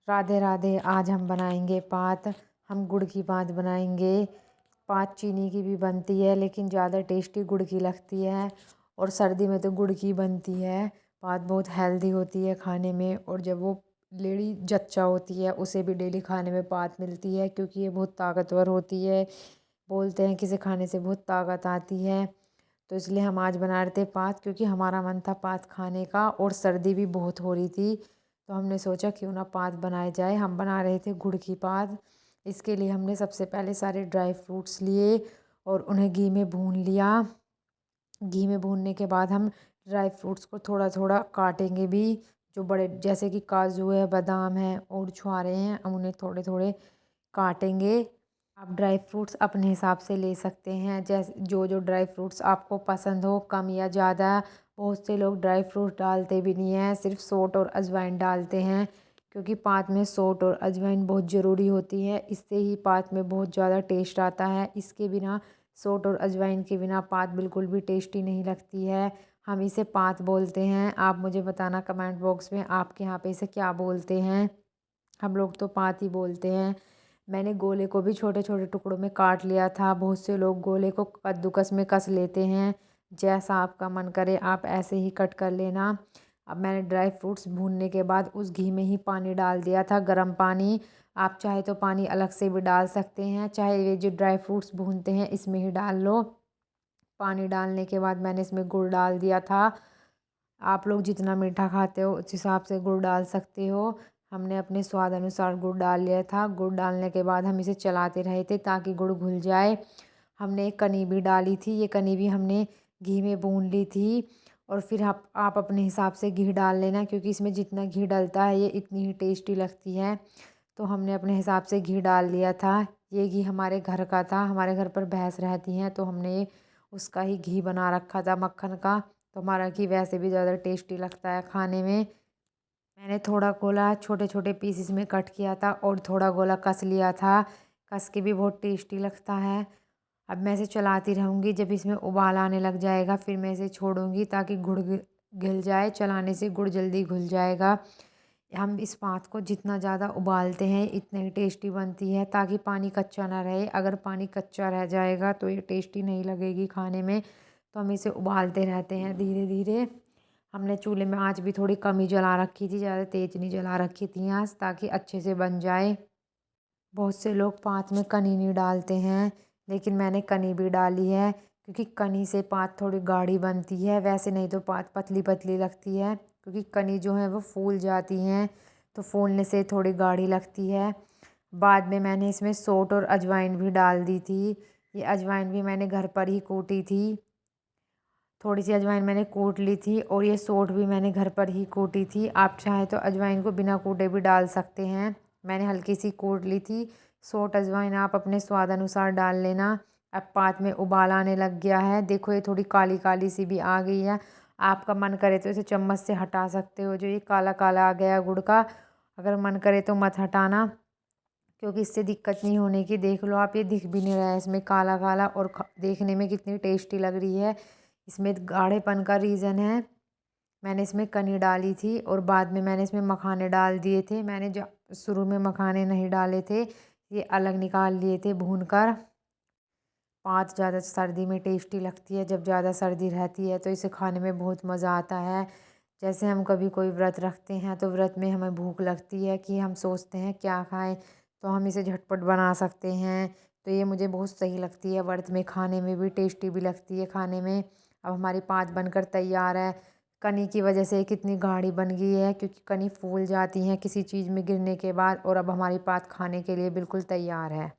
राधे राधे। आज हम बनाएंगे पात। हम गुड़ की पात बनाएंगे। पात चीनी की भी बनती है लेकिन ज़्यादा टेस्टी गुड़ की लगती है, और सर्दी में तो गुड़ की बनती है। पात बहुत हेल्दी होती है खाने में, और जब वो लेडी जच्चा होती है उसे भी डेली खाने में पात मिलती है, क्योंकि ये बहुत ताकतवर होती है। बोलते हैं कि इसे खाने से बहुत ताकत आती है। तो इसलिए हम आज बना रहे थे पात, क्योंकि हमारा मन था पात खाने का और सर्दी भी बहुत हो रही थी। तो हमने सोचा क्यों ना पात बनाए जाए। हम बना रहे थे गुड़ की पात। इसके लिए हमने सबसे पहले सारे ड्राई फ्रूट्स लिए और उन्हें घी में भून लिया। घी में भूनने के बाद हम ड्राई फ्रूट्स को थोड़ा थोड़ा काटेंगे भी। जो बड़े जैसे कि काजू है, बादाम है और छुहारे हैं, हम उन्हें थोड़े थोड़े काटेंगे। आप ड्राई फ्रूट्स अपने हिसाब से ले सकते हैं, जैसे जो जो ड्राई फ्रूट्स आपको पसंद हो, कम या ज़्यादा। बहुत से लोग ड्राई फ्रूट डालते भी नहीं हैं, सिर्फ सौंठ और अजवाइन डालते हैं, क्योंकि पात में सौंठ और अजवाइन बहुत ज़रूरी होती है। इससे ही पात में बहुत ज़्यादा टेस्ट आता है। इसके बिना, सौंठ और अजवाइन के बिना पात बिल्कुल भी टेस्टी नहीं लगती है। हम इसे पात बोलते हैं। आप मुझे बताना कमेंट बॉक्स में आपके यहाँ पे इसे क्या बोलते हैं। हम लोग तो पात ही बोलते हैं। मैंने गोले को भी छोटे छोटे टुकड़ों में काट लिया था। बहुत से लोग गोले को कद्दूकस में कस लेते हैं। जैसा आपका मन करे आप ऐसे ही कट कर लेना। अब मैंने ड्राई फ्रूट्स भूनने के बाद उस घी में ही पानी डाल दिया था, गर्म पानी। आप चाहे तो पानी अलग से भी डाल सकते हैं, चाहे ये जो ड्राई फ्रूट्स भूनते हैं इसमें ही डाल लो। पानी डालने के बाद मैंने इसमें गुड़ डाल दिया था। आप लोग जितना मीठा खाते हो उस हिसाब से गुड़ डाल सकते हो। हमने अपने स्वाद अनुसार गुड़ डाल लिया था। गुड़ डालने के बाद हम इसे चलाते रहे थे ताकि गुड़ घुल जाए। हमने एक कनी भी डाली थी। ये कनी भी हमने घी में भून ली थी। और फिर आप अपने हिसाब से घी डाल लेना, क्योंकि इसमें जितना घी डलता है ये इतनी ही टेस्टी लगती है। तो हमने अपने हिसाब से घी डाल लिया था। ये घी हमारे घर का था। हमारे घर पर भैंस रहती हैं तो हमने उसका ही घी बना रखा था, मक्खन का। तो हमारा घी वैसे भी ज़्यादा टेस्टी लगता है खाने में। मैंने थोड़ा गोला छोटे छोटे पीसेस में कट किया था और थोड़ा गोला कस लिया था। कस के भी बहुत टेस्टी लगता है। अब मैं इसे चलाती रहूँगी। जब इसमें उबाल आने लग जाएगा फिर मैं इसे छोड़ूंगी ताकि गुड़ घिल जाए। चलाने से गुड़ जल्दी घुल जाएगा। हम इस पात को जितना ज़्यादा उबालते हैं इतनी ही टेस्टी बनती है, ताकि पानी कच्चा ना रहे। अगर पानी कच्चा रह जाएगा तो ये टेस्टी नहीं लगेगी खाने में। तो हम इसे उबालते रहते हैं धीरे धीरे। हमने चूल्हे में आंच भी थोड़ी कम ही जला रखी थी, ज़्यादा तेज़ नहीं जला रखी थी आंच, ताकि अच्छे से बन जाए। बहुत से लोग पात में कनी नहीं डालते हैं, लेकिन मैंने कनी भी डाली है, क्योंकि कनी से पात थोड़ी गाढ़ी बनती है। वैसे नहीं तो पात पतली पतली लगती है, क्योंकि कनी जो है वो फूल जाती हैं, तो फूलने से थोड़ी गाढ़ी लगती है। बाद में मैंने इसमें सौंठ और अजवाइन भी डाल दी थी। ये अजवाइन भी मैंने घर पर ही कूटी थी। थोड़ी सी अजवाइन मैंने कूट ली थी, और ये सौंठ भी मैंने घर पर ही कूटी थी। आप चाहें तो अजवाइन को बिना कूटे भी डाल सकते हैं। मैंने हल्की सी कूट ली थी। सौंठ अजवाइन आप अपने स्वाद अनुसार डाल लेना। अब पात में उबाल आने लग गया है। देखो ये थोड़ी काली काली सी भी आ गई है। आपका मन करे तो इसे चम्मच से हटा सकते हो, जो ये काला काला आ गया गुड़ का। अगर मन करे तो मत हटाना, क्योंकि इससे दिक्कत नहीं होने की। देख लो आप, ये दिख भी नहीं रहा है इसमें काला काला, और देखने में कितनी टेस्टी लग रही है। इसमें गाढ़ेपन का रीज़न है। मैंने इसमें कनी डाली थी और बाद में मैंने इसमें मखाने डाल दिए थे। मैंने जो शुरू में मखाने नहीं डाले थे, ये अलग निकाल लिए थे भून कर। पात ज़्यादा सर्दी में टेस्टी लगती है। जब ज़्यादा सर्दी रहती है तो इसे खाने में बहुत मज़ा आता है। जैसे हम कभी कोई व्रत रखते हैं तो व्रत में हमें भूख लगती है कि हम सोचते हैं क्या खाएं, तो हम इसे झटपट बना सकते हैं। तो ये मुझे बहुत सही लगती है, व्रत में खाने में भी टेस्टी भी लगती है खाने में। अब हमारी पात बनकर तैयार है। कनी की वजह से कितनी गाढ़ी बन गई है, क्योंकि कनी फूल जाती हैं किसी चीज़ में गिरने के बाद। और अब हमारी पात खाने के लिए बिल्कुल तैयार है।